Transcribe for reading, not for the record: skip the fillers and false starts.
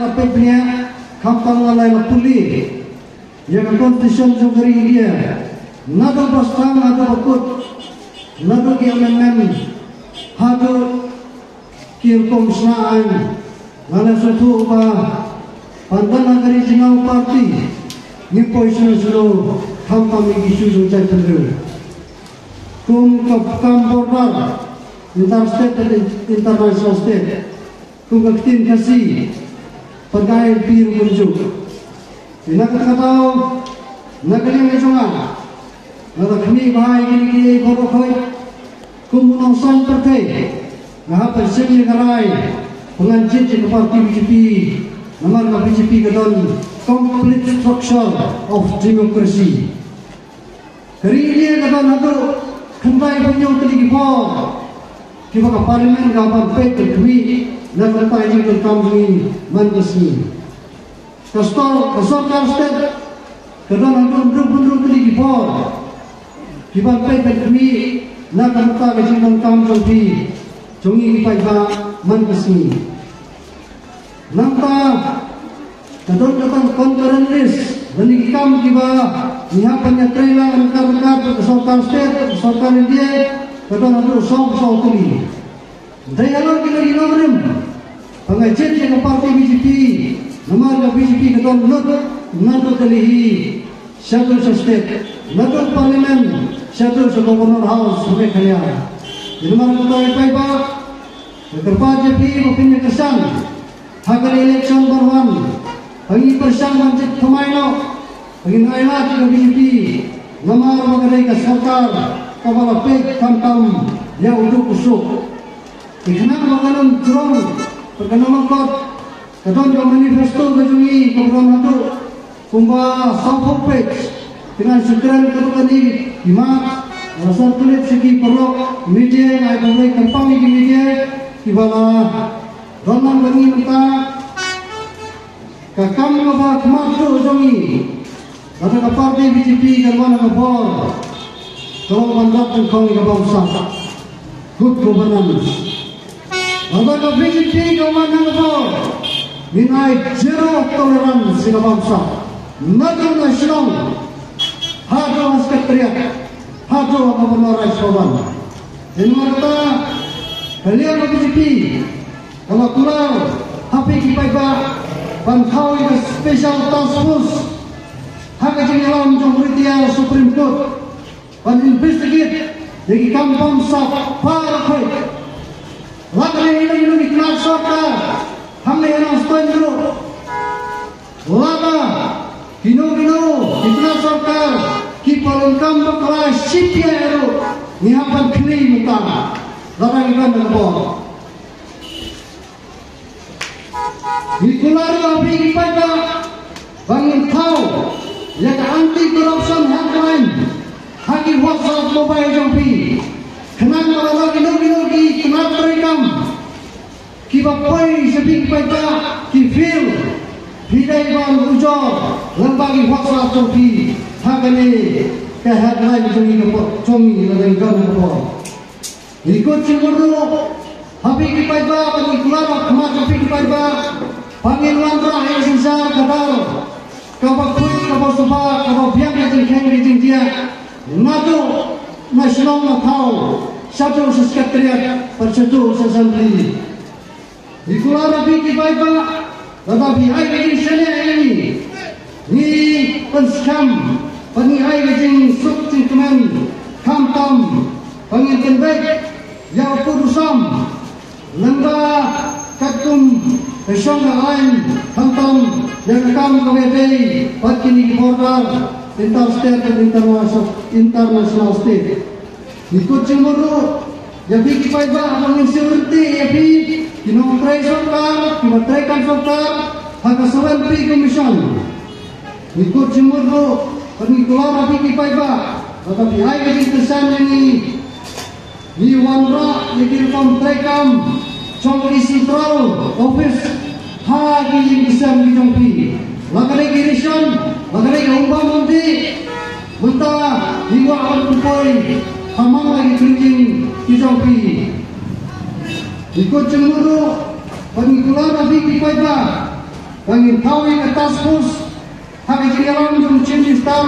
apetnya kampang alai lapuli yang konstitusi jogari India nado pastang nado bakut nado ki amendment hado kirkom snaan ngana suatu ba pandan nagari jinau parti ni poison sulo kampang isu jujai telu kum kam border interstate dan international state kum kaktin kasi pagkain biru kunjuk inakatau nagaling ngejungan nagakmi bahay gini korokhoy kumunong son pertay ngahapan sini karay penganjit di parti BJP namar na BJP kadon complete structure of democracy kari dia kadon hado kandai penyong teligi po kiba ka parlimen gaban pek kwi na kantay jing kamni mangesni kastor state kadon hado ndru teligi po kiba pek kwi na kantay jing kamni jongi pai ba mangesni nampa kadon concurrent list dan kam kiba niha panyatreila angkar kesultan state kesultan India kadon adu song tuli dayalor kilo pengajit yang parti BJP nomor BJP kadon nado delihi satu state nado parlimen satu governor house Meghalaya nomor kota Paiba kerpa JP mungkin kesan hagar election berwan bagi persang manjit pemaino bagi ngailah juga BJP nomor mengenai ke serkar kepala pek kampam yang untuk usuk ikhnak mengenai jerong perkenalan kot kadon ke manifesto kejungi program itu kumba soft page dengan segera ketukan ini imat rasa tulis segi perlu media naik mulai kampam ini media ibala ronan bagi minta kakam ngapa kematu jongi ada ke parti BJP kalwana ngapor tolong mandat kau ke bangsa good governance ada ke BJP kalwana ngapor minai zero tolerance ke bangsa nado nasional hado sekretariat hado gubernur Rajawan dan mereka kalian BJP kalau keluar hapi kipaiba Bangkau itu special task force hak jenderal Jamhuriya Supreme Court ban investigate dari kampung sah parkoi lakne ini iklan सरकार हमने अनाउंसमेंट करो lama kino iklan सरकार की परंकम बकरा शिपिया ero nihapan kini mutana larang ikan nebo Ikular api pada bangin tahu yang anti corruption hotline haki WhatsApp mobile jampi kenang malah gino ki kenang terekam ki bapai sebik pada ki feel hidai bang ujor lembagi WhatsApp jampi hakane ke headline jongi ladang nebo ikut cimuru api pada bagi ikular kemat api pada Panggilan terakhir sensar kadal kapal kuit kapal sofa kapal biang yang keng dia nado nasional nakau satu sekretariat persatu sesambli ikulah rapi kibaiba tetapi hai begini sana ini ni penskam pagi hai begini sukti keman kampam panggilan baik yang purusam lembah katum Pesong lain tentang yang akan kawedei pakini border interstate dan international state. Ikut cemuru, jadi kita abang insurti, jadi kinongtrai sokar, kimatreikan sokar, hak sovereignty commission. Ikut cemuru, penikulah tapi kita, tetapi hai kesan ini wanra jadi kontrekam. Chongli Central Office hagi yang bisa dijangki. Lakarek irison, lakarek umbang mundi, mentah hingga awal kumpul, hamang lagi kering dijangki. Ikut cemburu, penikulan nabi kipaiba, Bangin tawi ke task force, hak kini alam jum change star